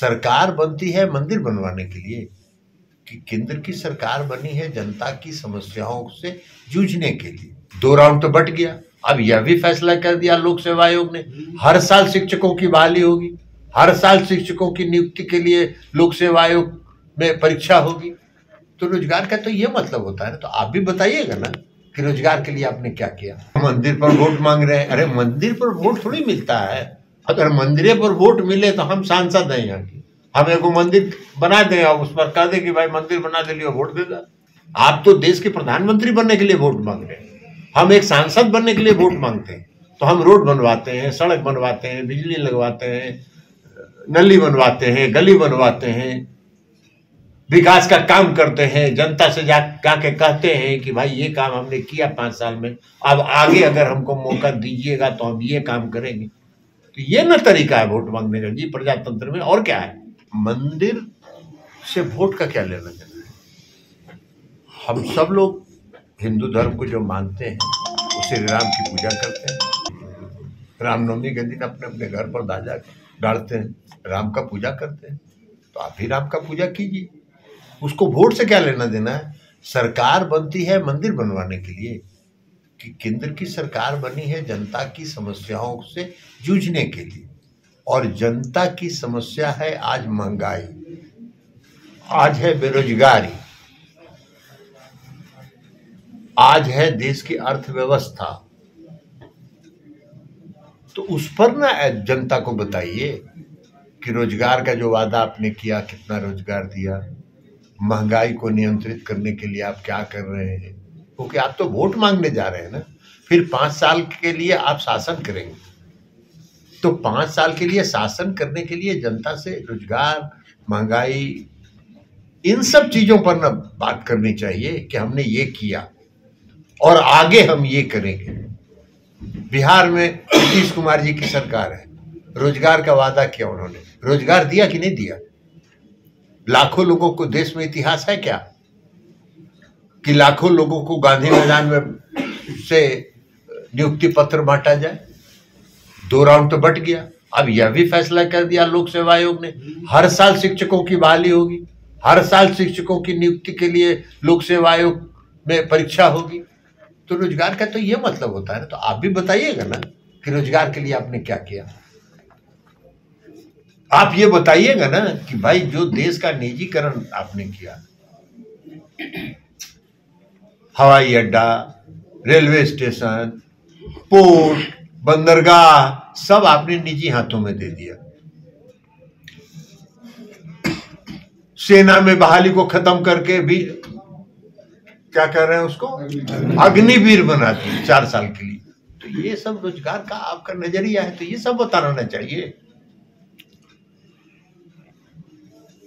सरकार बनती है मंदिर बनवाने के लिए कि केंद्र की सरकार बनी है जनता की समस्याओं से जूझने के लिए। 2 राउंड तो बट गया। अब यह भी फैसला कर दिया लोक सेवा आयोग ने, हर साल शिक्षकों की बहाली होगी, हर साल शिक्षकों की नियुक्ति के लिए लोक सेवा आयोग में परीक्षा होगी। तो रोजगार का तो ये मतलब होता है ना। तो आप भी बताइएगा ना कि रोजगार के लिए आपने क्या किया। मंदिर पर वोट मांग रहे हैं। अरे मंदिर पर वोट थोड़ी मिलता है। अगर मंदिर पर वोट मिले तो हम सांसद हैं यहाँ की, हम एक मंदिर बना दें और उस पर कह दें कि भाई मंदिर बना दे लियो, वोट दे दो। आप तो देश के प्रधानमंत्री बनने के लिए वोट मांग रहे हैं, हम एक सांसद बनने के लिए वोट मांगते हैं। तो हम रोड बनवाते हैं, सड़क बनवाते हैं, बिजली लगवाते हैं, नली बनवाते हैं, गली बनवाते हैं, विकास का काम करते हैं, जनता से जाके कहते हैं कि भाई ये काम हमने किया 5 साल में, अब आगे अगर हमको मौका दीजिएगा तो हम ये काम करेंगे। तो ये ना तरीका है वोट मांगने का जी प्रजातंत्र में। और क्या है, मंदिर से वोट का क्या लेना देना है। हम सब लोग हिंदू धर्म को जो मानते हैं वो श्री राम की पूजा करते हैं, रामनवमी के दिन अपने अपने घर पर ध्वजा गाड़ते हैं, राम का पूजा करते हैं। तो आप भी राम का पूजा कीजिए, उसको वोट से क्या लेना देना है। सरकार बनती है मंदिर बनवाने के लिए कि केंद्र की सरकार बनी है जनता की समस्याओं से जूझने के लिए। और जनता की समस्या है आज महंगाई, आज है बेरोजगारी, आज है देश की अर्थव्यवस्था। तो उस पर ना जनता को बताइए कि रोजगार का जो वादा आपने किया कितना रोजगार दिया, महंगाई को नियंत्रित करने के लिए आप क्या कर रहे हैं। क्योंकि आप तो वोट मांगने जा रहे हैं ना, फिर 5 साल के लिए आप शासन करेंगे। तो 5 साल के लिए शासन करने के लिए जनता से रोजगार, महंगाई, इन सब चीजों पर ना बात करनी चाहिए कि हमने ये किया और आगे हम ये करेंगे। बिहार में नीतीश कुमार जी की सरकार है, रोजगार का वादा किया उन्होंने, रोजगार दिया कि नहीं दिया। लाखों लोगों को, देश में इतिहास है क्या कि लाखों लोगों को गांधी मैदान में से नियुक्ति पत्र बांटा जाए। 2 राउंड तो बट गया। अब यह भी फैसला कर दिया लोक सेवा आयोग ने, हर साल शिक्षकों की बहाली होगी, हर साल शिक्षकों की नियुक्ति के लिए लोक सेवा आयोग में परीक्षा होगी। तो रोजगार का तो ये मतलब होता है ना। तो आप भी बताइएगा ना कि रोजगार के लिए आपने क्या किया। आप ये बताइएगा ना कि भाई जो देश का निजीकरण आपने किया, हवाई अड्डा, रेलवे स्टेशन, पोर्ट, बंदरगाह, सब आपने निजी हाथों में दे दिया। सेना में बहाली को खत्म करके भी क्या कर रहे हैं, उसको अग्निवीर बना दिए 4 साल के लिए। तो ये सब रोजगार का आपका नजरिया है, तो ये सब बताना चाहिए।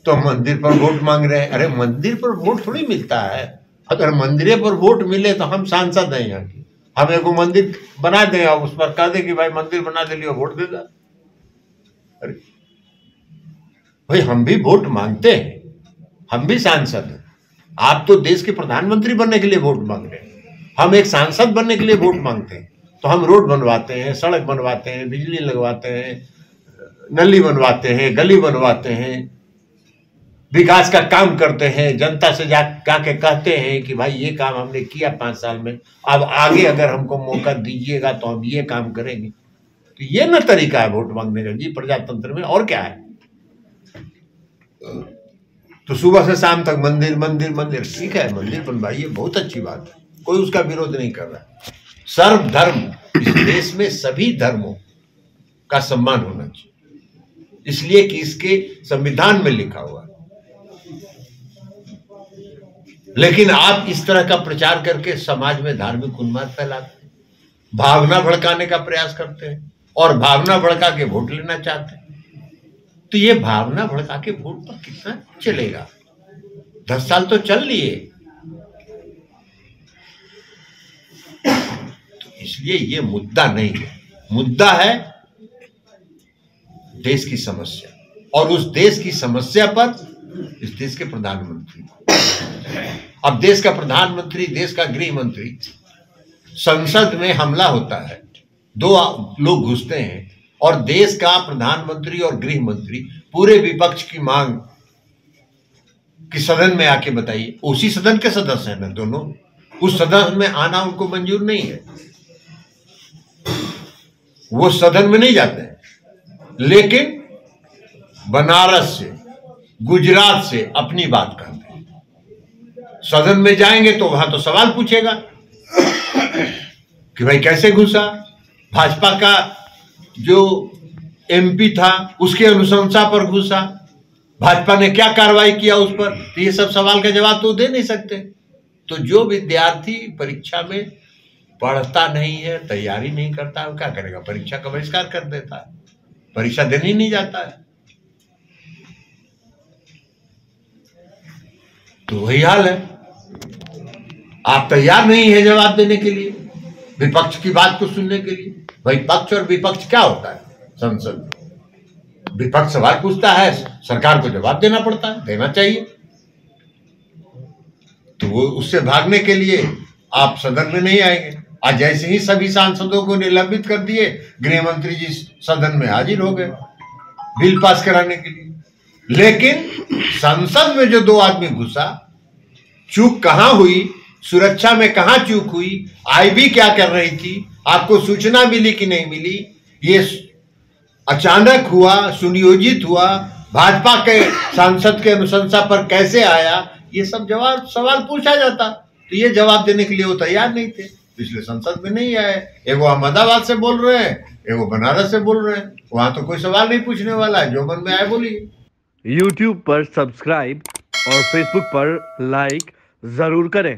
तो मंदिर पर वोट मांग रहे हैं। अरे मंदिर पर वोट थोड़ी मिलता है। अगर मंदिर पर वोट मिले तो हम सांसद हैं यहाँ की, हम एक मंदिर बना दें और उस पर कह दें कि भाई मंदिर बना दे लियो, वोट दे दो। अरे भाई हम भी वोट मांगते हैं, हम भी सांसद हैं। आप तो देश के प्रधानमंत्री बनने के लिए वोट मांग रहे हैं, हम एक सांसद बनने के लिए वोट मांगते हैं। तो हम रोड बनवाते हैं, सड़क बनवाते हैं, बिजली लगवाते हैं, नली बनवाते हैं, गली बनवाते हैं, विकास का काम करते हैं, जनता से जाके कहते हैं कि भाई ये काम हमने किया 5 साल में, अब आगे अगर हमको मौका दीजिएगा तो हम ये काम करेंगे। तो ये ना तरीका है वोट मांगने का जी प्रजातंत्र में। और क्या है, तो सुबह से शाम तक मंदिर मंदिर मंदिर। ठीक है, मंदिर बनवाइए, बहुत अच्छी बात है, कोई उसका विरोध नहीं कर रहा। सर्वधर्म, इस देश में सभी धर्मों का सम्मान होना चाहिए, इसलिए कि इसके संविधान में लिखा हुआ है। लेकिन आप इस तरह का प्रचार करके समाज में धार्मिक उन्माद फैलाते हैं, भावना भड़काने का प्रयास करते हैं और भावना भड़का के वोट लेना चाहते हैं। तो ये भावना भड़का के वोट पर कितना चलेगा, 10 साल तो चल लिए। तो इसलिए ये मुद्दा नहीं है, मुद्दा है देश की समस्या, और उस देश की समस्या पर इस देश के प्रधानमंत्री, अब देश का प्रधानमंत्री, देश का गृह मंत्री, संसद में हमला होता है, 2 लोग घुसते हैं और देश का प्रधानमंत्री और गृह मंत्री पूरे विपक्ष की मांग कि सदन में आके बताइए, उसी सदन के सदस्य हैं ना दोनों, उस सदन में आना उनको मंजूर नहीं है, वो सदन में नहीं जाते हैं। लेकिन बनारस से, गुजरात से अपनी बात करते हैं, सदन में जाएंगे तो वहां तो सवाल पूछेगा कि भाई कैसे घुसा, भाजपा का जो एमपी था उसके अनुशंसा पर घुसा, भाजपा ने क्या कार्रवाई किया उस पर, तो ये सब सवाल का जवाब तो दे नहीं सकते। तो जो विद्यार्थी परीक्षा में पढ़ता नहीं है, तैयारी नहीं करता है, क्या करेगा, परीक्षा का बहिष्कार कर देता है, परीक्षा देने ही नहीं जाता है। तो वही हाल है, आप तैयार नहीं है जवाब देने के लिए, विपक्ष की बात को सुनने के लिए। भाई पक्ष और विपक्ष क्या होता है संसद में? विपक्ष सवाल पूछता है, सरकार को जवाब देना पड़ता है, देना चाहिए। तो वो उससे भागने के लिए आप सदन में नहीं आएंगे। आज जैसे ही सभी सांसदों को निलंबित कर दिए, गृह मंत्री जी सदन में हाजिर हो गए बिल पास कराने के लिए। लेकिन संसद में जो 2 आदमी घुसा, चूक कहां हुई, सुरक्षा में कहां चूक हुई, आईबी क्या कर रही थी, आपको सूचना मिली कि नहीं मिली, ये अचानक हुआ, सुनियोजित हुआ, भाजपा के सांसद के अनुशंसा पर कैसे आया, ये सब सवाल पूछा जाता। तो ये जवाब देने के लिए वो तैयार नहीं थे, इसलिए संसद में नहीं आए। एगो अहमदाबाद से बोल रहे हैं, एगो बनारस से बोल रहे हैं, वहां तो कोई सवाल नहीं पूछने वाला है, जो मन में आए बोलिए। YouTube पर सब्सक्राइब और Facebook पर लाइक जरूर करें।